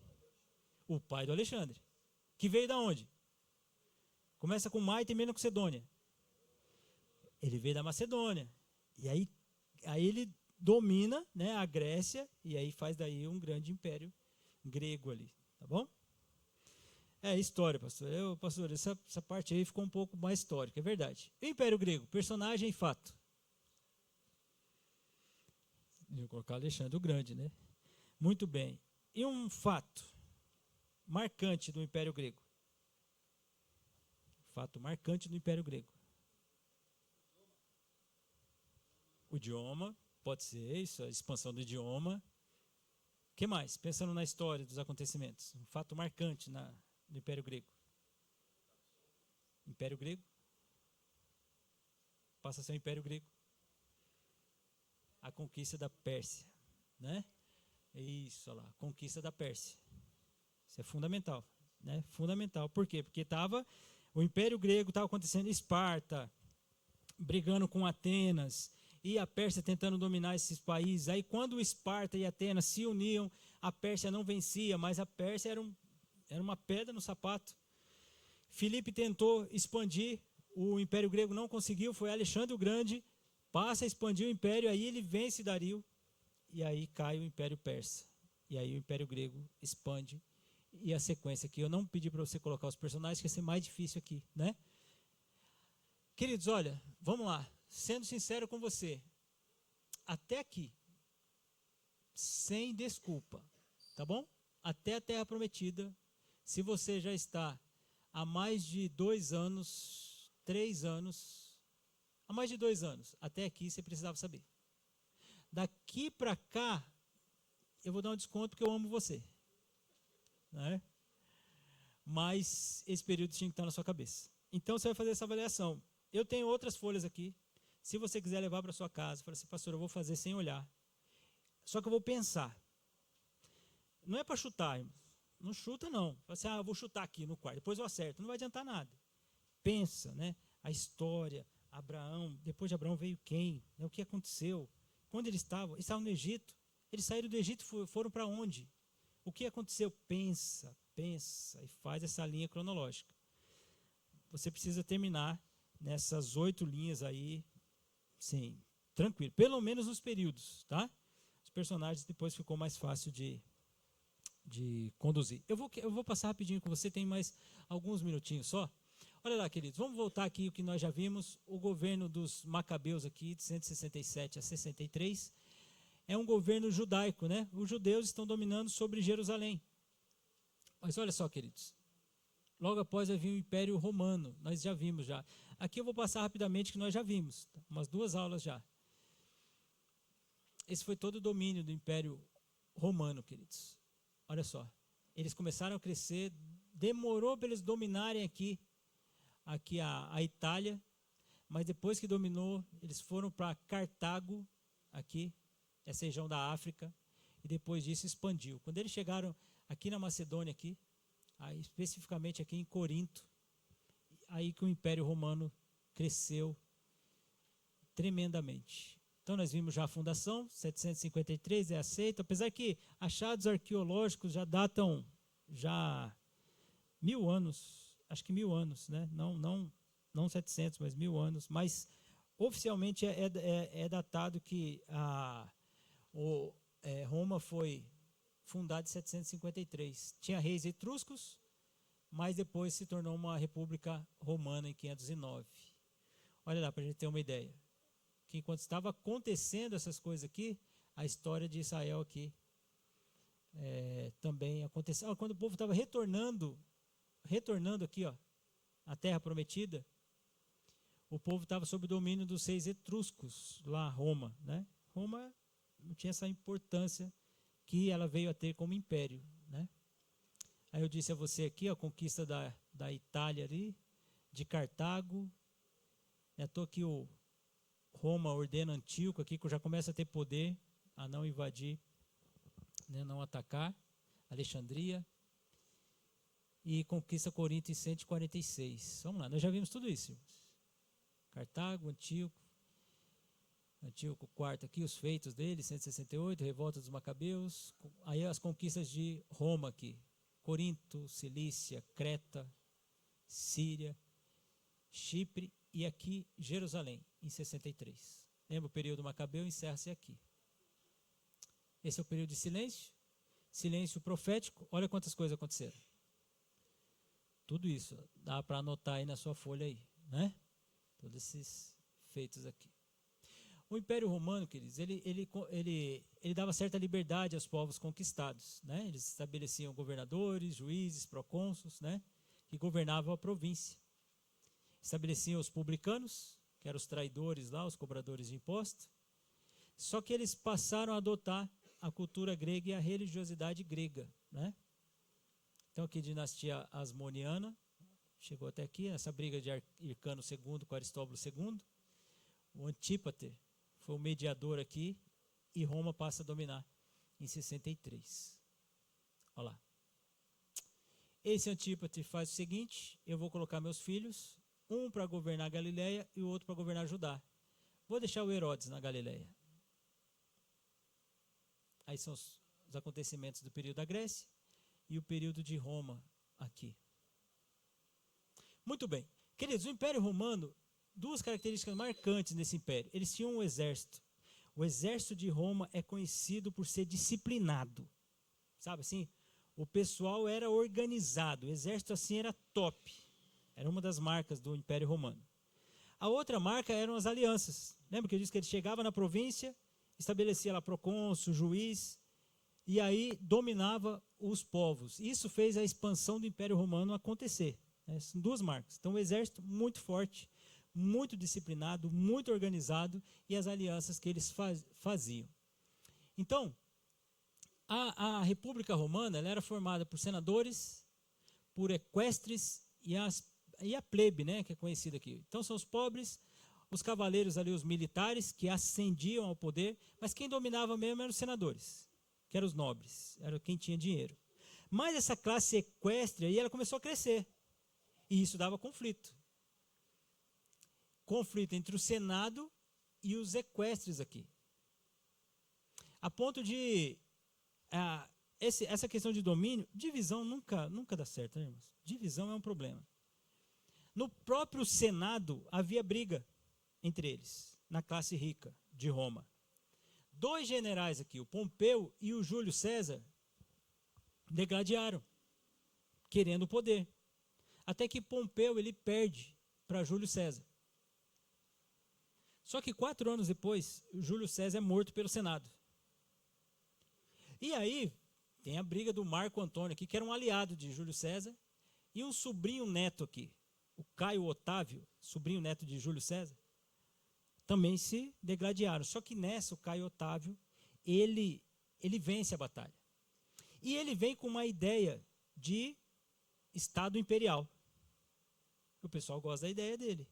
o pai do Alexandre. Que veio da onde? Começa com Má e termina com Sidônia. Ele veio da Macedônia. E aí ele domina, né, a Grécia e aí faz daí um grande império grego ali, tá bom? É história, pastor. Pastor, essa parte aí ficou um pouco mais histórica, é verdade. O Império Grego, personagem e fato. Vou colocar Alexandre o Grande, né? Muito bem. E um fato marcante do Império Grego? Fato marcante do Império Grego. O idioma, pode ser isso, a expansão do idioma. O que mais? Pensando na história dos acontecimentos. Um fato marcante no Império Grego. Império Grego? Passa a ser o Império Grego. A conquista da Pérsia, né? Isso, olha lá, a conquista da Pérsia. Isso é fundamental, né? Fundamental. Por quê? Porque o Império Grego estava acontecendo, Esparta brigando com Atenas e a Pérsia tentando dominar esses países. Aí quando Esparta e Atenas se uniam, a Pérsia não vencia, mas a Pérsia era uma pedra no sapato. Filipe tentou expandir, o Império Grego não conseguiu, foi Alexandre o Grande, passa a expandir o Império, aí ele vence Dario, e aí cai o Império Persa. E aí o Império Grego expande. E a sequência aqui, eu não pedi para você colocar os personagens, que ia ser mais difícil aqui, né? Queridos, olha, vamos lá. sendo sincero com você, até aqui, sem desculpa, tá bom? Até a Terra Prometida, se você já está há mais de 2 anos, 3 anos, há mais de 2 anos, até aqui você precisava saber. Daqui para cá, eu vou dar um desconto porque eu amo você, né? Mas esse período tinha que estar na sua cabeça. Então você vai fazer essa avaliação. Eu tenho outras folhas aqui. Se você quiser levar para sua casa, fala assim, pastor, eu vou fazer sem olhar. Só que eu vou pensar. Não é para chutar, irmão. Não chuta, não. Fala assim, eu vou chutar aqui no quarto, depois eu acerto. Não vai adiantar nada. Pensa, né? A história, Abraão, depois de Abraão veio quem? O que aconteceu? Quando eles estavam no Egito. Eles saíram do Egito e foram para onde? O que aconteceu? Pensa e faz essa linha cronológica. Você precisa terminar nessas 8 linhas aí, sim, tranquilo. Pelo menos nos períodos, tá? Os personagens depois ficou mais fácil de conduzir. Eu vou passar rapidinho com você, tem mais alguns minutinhos só. Olha lá, queridos, vamos voltar aqui o que nós já vimos. O governo dos Macabeus aqui, de 167 a 63, é um governo judaico, né? Os judeus estão dominando sobre Jerusalém. Mas olha só, queridos, logo após vai vir o Império Romano, nós já vimos já. Aqui eu vou passar rapidamente que nós já vimos, umas 2 aulas já. Esse foi todo o domínio do Império Romano, queridos. Olha só, eles começaram a crescer, demorou para eles dominarem aqui a Itália, mas depois que dominou, eles foram para Cartago, aqui, essa região da África, e depois disso expandiu. Quando eles chegaram aqui na Macedônia, aqui, aí, especificamente aqui em Corinto, aí que o Império Romano cresceu tremendamente. Então nós vimos já a fundação, 753 é aceito, apesar que achados arqueológicos já datam já 1000 anos, acho que 1000 anos, né? Não 700, mas 1000 anos, mas oficialmente é datado que Roma foi fundada em 753. Tinha reis etruscos, mas depois se tornou uma república romana em 509. Olha lá, para a gente ter uma ideia. Que enquanto estava acontecendo essas coisas aqui, a história de Israel aqui também aconteceu. Quando o povo estava retornando aqui, ó, a terra prometida, o povo estava sob o domínio dos reis etruscos, lá Roma, né? Roma não tinha essa importância que ela veio a ter como império, né? Aí eu disse a você aqui, a conquista da Itália ali, de Cartago. Estou aqui o Roma ordena Antíoco aqui, que já começa a ter poder a não invadir, né, não atacar Alexandria, e conquista Corinto em 146. Vamos lá, nós já vimos tudo isso. Cartago, Antíoco IV aqui, os feitos dele, 168, revolta dos Macabeus, aí as conquistas de Roma aqui, Corinto, Cilícia, Creta, Síria, Chipre e aqui Jerusalém, em 63. Lembra o período Macabeu? Encerra-se aqui. Esse é o período de silêncio profético. Olha quantas coisas aconteceram. Tudo isso dá para anotar aí na sua folha aí, né? Todos esses feitos aqui. O Império Romano, queridos, ele dava certa liberdade aos povos conquistados, né? Eles estabeleciam governadores, juízes, procônsuls, né? Que governavam a província. Estabeleciam os publicanos, que eram os traidores lá, os cobradores de imposto. Só que eles passaram a adotar a cultura grega e a religiosidade grega, né? Então aqui dinastia Asmoniana, chegou até aqui, essa briga de Hircano II com Aristóbulo II. O Antípater foi o mediador aqui e Roma passa a dominar em 63. Olha lá. Esse Antípater faz o seguinte, eu vou colocar meus filhos, um para governar a Galileia e o outro para governar Judá. Vou deixar o Herodes na Galileia. Aí são os acontecimentos do período da Grécia e o período de Roma aqui. Muito bem. Queridos, o Império Romano, 2 características marcantes nesse império. Eles tinham um exército. O exército de Roma é conhecido por ser disciplinado. Sabe assim? O pessoal era organizado. O exército assim era top. Era uma das marcas do Império Romano. A outra marca eram as alianças. Lembra que eu disse que ele chegava na província, estabelecia lá procônsul, juiz, e aí dominava os povos. Isso fez a expansão do Império Romano acontecer. São duas marcas. Então, um exército muito forte, muito disciplinado, muito organizado, e as alianças que eles faziam. Então, a República Romana ela era formada por senadores, por equestres e a plebe, né, que é conhecida aqui. Então, são os pobres, os cavaleiros ali, os militares, que ascendiam ao poder, mas quem dominava mesmo eram os senadores, que eram os nobres, era quem tinha dinheiro. Mas essa classe equestre aí, ela começou a crescer, e isso dava conflito. Conflito entre o Senado e os equestres aqui. A ponto de essa questão de domínio, divisão nunca dá certo, né, irmãos? Divisão é um problema. No próprio Senado havia briga entre eles, na classe rica de Roma. 2 generais aqui, o Pompeu e o Júlio César, degladiaram, querendo o poder. Até que Pompeu ele perde para Júlio César. Só que 4 anos depois, Júlio César é morto pelo Senado. E aí, tem a briga do Marco Antônio aqui, que era um aliado de Júlio César, e um sobrinho neto aqui, o Caio Otávio, sobrinho neto de Júlio César, também se degladiaram. Só que nessa, o Caio Otávio, ele vence a batalha. E ele vem com uma ideia de Estado imperial. O pessoal gosta da ideia dele.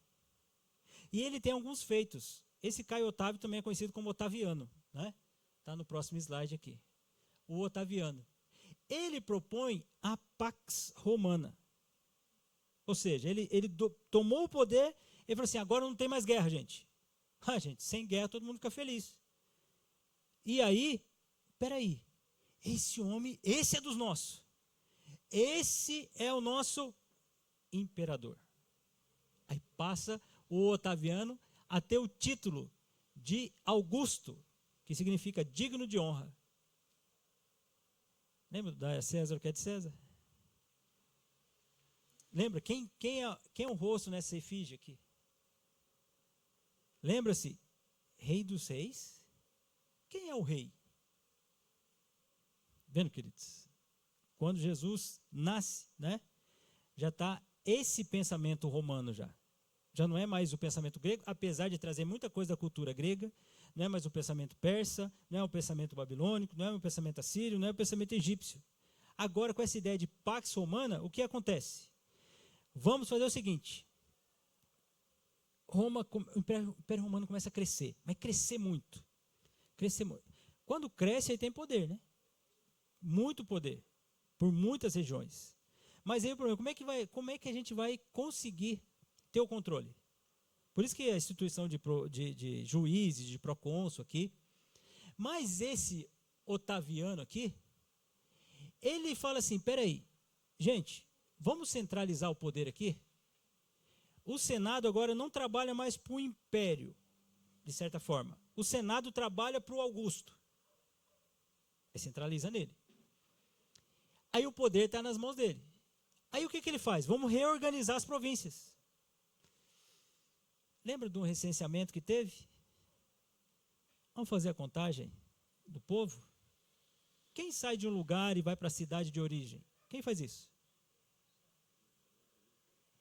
E ele tem alguns feitos. Esse Caio Otávio também é conhecido como Otaviano, né? Está no próximo slide aqui. O Otaviano. Ele propõe a Pax Romana. Ou seja, ele tomou o poder e falou assim, agora não tem mais guerra, gente. Gente, sem guerra todo mundo fica feliz. E aí, peraí, esse homem, esse é dos nossos. Esse é o nosso imperador. Aí passa o Otaviano a ter o título de Augusto, que significa digno de honra. Lembra da César o que é de César? Lembra? Quem é o rosto nessa efígie aqui? Lembra-se? Rei dos reis? Quem é o rei? Vendo, queridos? Quando Jesus nasce, né? Já está esse pensamento romano já. Já não é mais o pensamento grego, apesar de trazer muita coisa da cultura grega, não é mais o pensamento persa, não é o pensamento babilônico, não é o pensamento assírio, não é o pensamento egípcio. Agora, com essa ideia de Pax Romana, o que acontece? Vamos fazer o seguinte. O Império Romano começa a crescer, mas crescer muito. Crescer muito. Quando cresce, aí tem poder, né? Muito poder, por muitas regiões. Mas aí o problema, como é que a gente vai conseguir ter o controle? Por isso que a instituição de juízes, de procônsul aqui. Mas esse Otaviano aqui, ele fala assim, peraí, gente, vamos centralizar o poder aqui? O Senado agora não trabalha mais para o Império, de certa forma. O Senado trabalha para o Augusto. Ele centraliza nele. Aí o poder está nas mãos dele. Aí o que ele faz? Vamos reorganizar as províncias. Lembra de um recenseamento que teve? Vamos fazer a contagem do povo? Quem sai de um lugar e vai para a cidade de origem? Quem faz isso?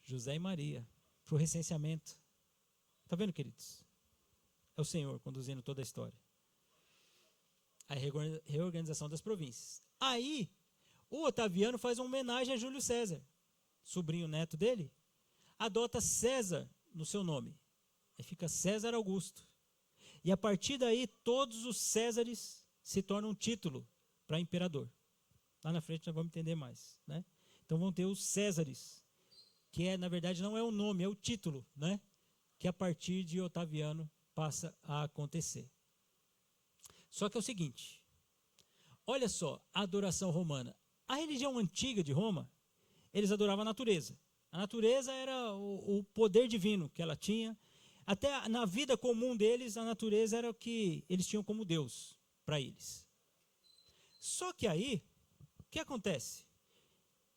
José e Maria, para o recenseamento. Está vendo, queridos? É o Senhor conduzindo toda a história. A reorganização das províncias. Aí, o Otaviano faz uma homenagem a Júlio César, sobrinho neto dele, adota César no seu nome. Aí fica César Augusto. E a partir daí, todos os Césares se tornam um título para imperador. Lá na frente nós vamos entender mais, né? Então vão ter os Césares, que na verdade não é o nome, é o título, né? Que a partir de Otaviano passa a acontecer. Só que é o seguinte, olha só, a adoração romana. A religião antiga de Roma, eles adoravam a natureza. A natureza era o poder divino que ela tinha. Até na vida comum deles, a natureza era o que eles tinham como Deus para eles. Só que aí, o que acontece?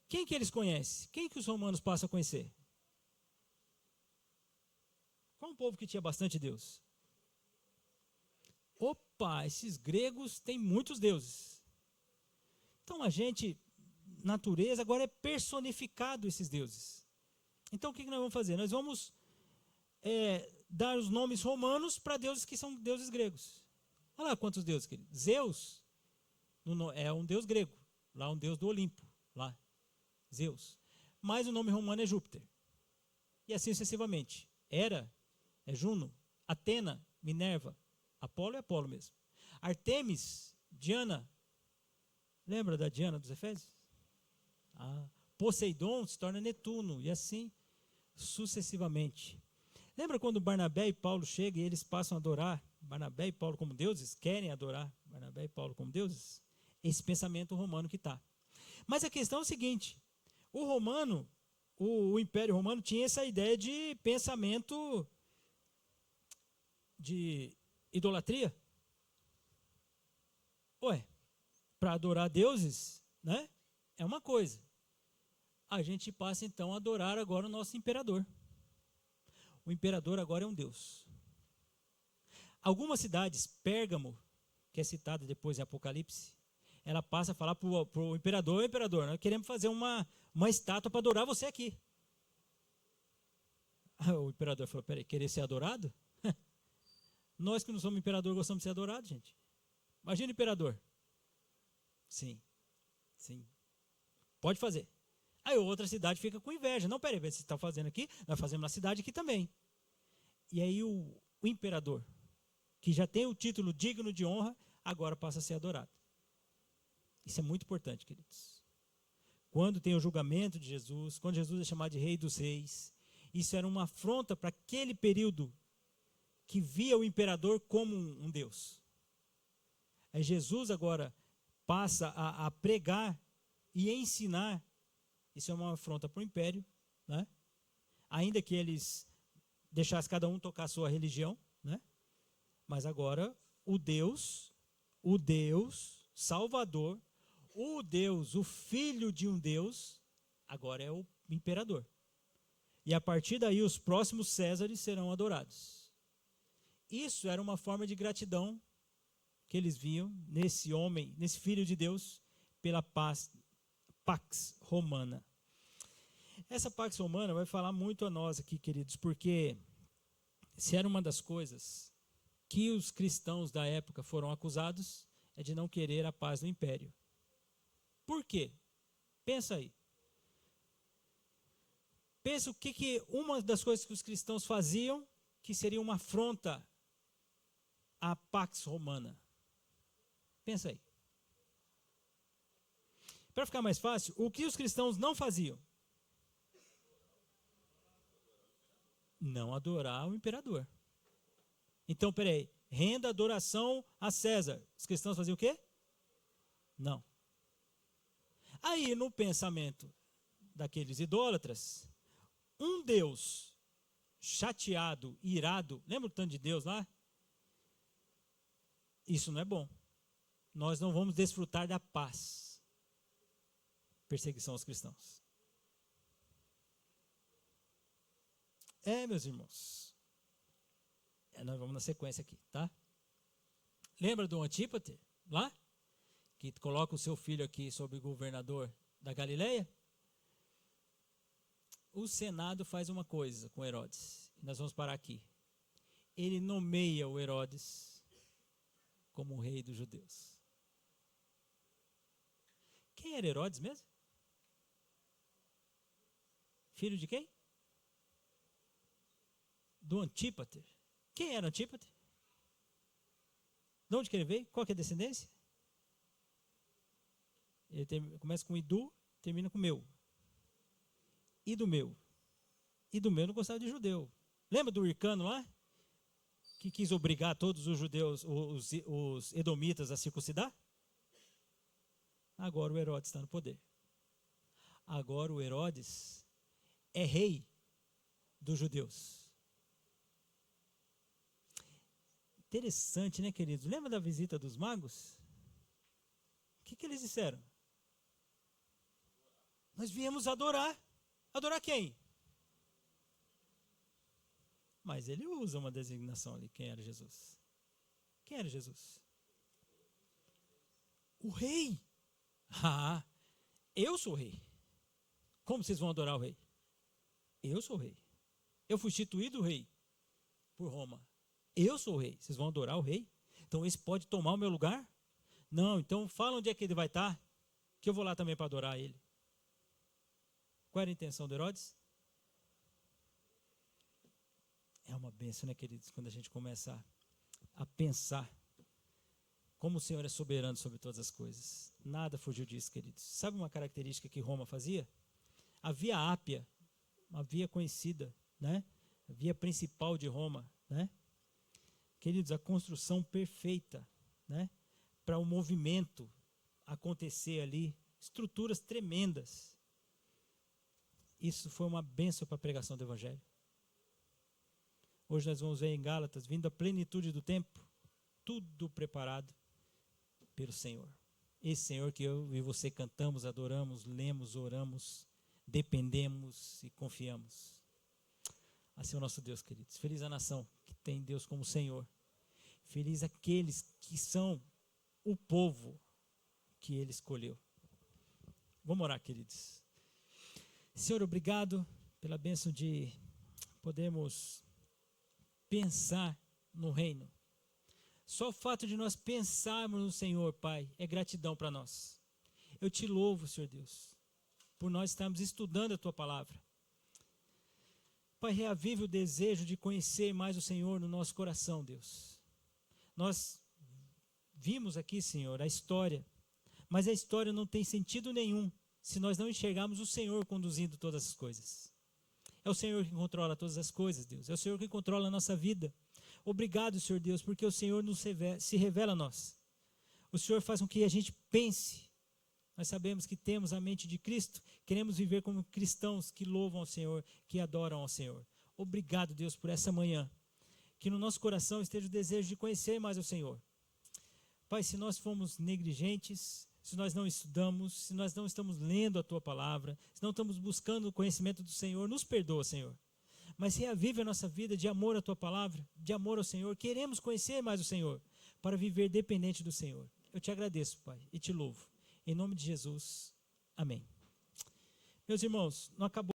Quem que eles conhecem? Quem que os romanos passam a conhecer? Qual um povo que tinha bastante Deus? Opa, esses gregos têm muitos deuses. Então a gente, natureza, agora é personificado esses deuses. Então o que nós vamos fazer? Nós vamos dar os nomes romanos para deuses que são deuses gregos. Olha lá quantos deuses, querido. Zeus é um deus grego, lá um deus do Olimpo, lá, Zeus. Mas o nome romano é Júpiter. E assim sucessivamente. Hera é Juno, Atena, Minerva, Apolo é Apolo mesmo. Artemis, Diana, lembra da Diana dos Efésios? Poseidon se torna Netuno, e assim sucessivamente. Lembra quando Barnabé e Paulo chegam e eles passam a adorar Barnabé e Paulo como deuses? Querem adorar Barnabé e Paulo como deuses? Esse pensamento romano que está. Mas a questão é o seguinte, o Império Romano tinha essa ideia de pensamento de idolatria. Para adorar deuses, né? É uma coisa. A gente passa então a adorar agora o nosso imperador. O imperador agora é um deus. Algumas cidades, Pérgamo, que é citada depois em Apocalipse, ela passa a falar para o imperador, nós queremos fazer uma estátua para adorar você aqui. O imperador falou, peraí, querer ser adorado? Nós que não somos imperador gostamos de ser adorados, gente. Imagina o imperador. Sim. Pode fazer. Aí outra cidade fica com inveja. Não, peraí, você está fazendo aqui, nós fazemos na cidade aqui também. E aí o imperador, que já tem o título digno de honra, agora passa a ser adorado. Isso é muito importante, queridos. Quando tem o julgamento de Jesus, quando Jesus é chamado de Rei dos Reis, isso era uma afronta para aquele período que via o imperador como um Deus. Aí Jesus agora passa a pregar e ensinar. Isso é uma afronta para o império, né? Ainda que eles deixassem cada um tocar a sua religião, né? Mas agora o Deus Salvador, o filho de um Deus, agora é o imperador. E a partir daí os próximos Césares serão adorados. Isso era uma forma de gratidão que eles viam nesse homem, nesse filho de Deus, pela Pax Romana. Essa Pax Romana vai falar muito a nós aqui, queridos, porque se era uma das coisas que os cristãos da época foram acusados, é de não querer a paz do império. Por quê? Pensa aí. Pensa o que uma das coisas que os cristãos faziam que seria uma afronta à Pax Romana. Pensa aí. Para ficar mais fácil, o que os cristãos não faziam? Não adorar o imperador. Então, peraí, renda adoração a César. Os cristãos faziam o quê? Não. Aí, no pensamento daqueles idólatras, um Deus chateado, irado, lembra o tanto de Deus lá? Isso não é bom. Nós não vamos desfrutar da paz. Perseguição aos cristãos. Meus irmãos. Nós vamos na sequência aqui, tá? Lembra do Antípater, lá? Que coloca o seu filho aqui sobre governador da Galileia? O Senado faz uma coisa com Herodes. Nós vamos parar aqui. Ele nomeia o Herodes como o rei dos judeus. Quem era Herodes mesmo? Filho de quem? Do Antípater. Quem era Antípater? De onde que ele veio? Qual que é a descendência? Ele começa com Idu, termina com meu. E do meu? E do meu não gostava de judeu. Lembra do Hircano lá? Que quis obrigar todos os judeus, os edomitas a circuncidar? Agora o Herodes está no poder. Agora o Herodes é rei dos judeus. Interessante, né, queridos? Lembra da visita dos magos? O que eles disseram? Nós viemos adorar. Adorar quem? Mas ele usa uma designação ali. Quem era Jesus? Quem era Jesus? O rei. Ah, eu sou o rei. Como vocês vão adorar o rei? Eu sou o rei. Eu fui instituído rei por Roma. Eu sou o rei. Vocês vão adorar o rei? Então esse pode tomar o meu lugar? Não, então fala onde é que ele vai estar, que eu vou lá também para adorar ele. Qual era a intenção de Herodes? É uma bênção, né, queridos, quando a gente começa a pensar como o Senhor é soberano sobre todas as coisas. Nada fugiu disso, queridos. Sabe uma característica que Roma fazia? A Via Ápia, uma via conhecida, né? A via principal de Roma, né? Queridos, a construção perfeita, né? Para o movimento acontecer ali, estruturas tremendas. Isso foi uma bênção para a pregação do Evangelho. Hoje nós vamos ver em Gálatas, vindo a plenitude do tempo, tudo preparado pelo Senhor. Esse Senhor que eu e você cantamos, adoramos, lemos, oramos, dependemos e confiamos. Assim é o nosso Deus, queridos. Feliz a nação que tem Deus como Senhor. Feliz aqueles que são o povo que Ele escolheu. Vamos orar, queridos. Senhor, obrigado pela bênção de podermos pensar no reino. Só o fato de nós pensarmos no Senhor, Pai, é gratidão para nós. Eu te louvo, Senhor Deus, por nós estarmos estudando a Tua palavra. Pai, reavive o desejo de conhecer mais o Senhor no nosso coração, Deus. Nós vimos aqui, Senhor, a história, mas a história não tem sentido nenhum se nós não enxergarmos o Senhor conduzindo todas as coisas. É o Senhor que controla todas as coisas, Deus. É o Senhor que controla a nossa vida. Obrigado, Senhor Deus, porque o Senhor se revela a nós. O Senhor faz com que a gente pense. Nós sabemos que temos a mente de Cristo, queremos viver como cristãos que louvam ao Senhor, que adoram ao Senhor. Obrigado, Deus, por essa manhã. Que no nosso coração esteja o desejo de conhecer mais o Senhor. Pai, se nós fomos negligentes, se nós não estudamos, se nós não estamos lendo a Tua palavra, se não estamos buscando o conhecimento do Senhor, nos perdoa, Senhor. Mas reavive a nossa vida de amor à Tua palavra, de amor ao Senhor. Queremos conhecer mais o Senhor, para viver dependente do Senhor. Eu te agradeço, Pai, e te louvo. Em nome de Jesus, amém. Meus irmãos, não acabou.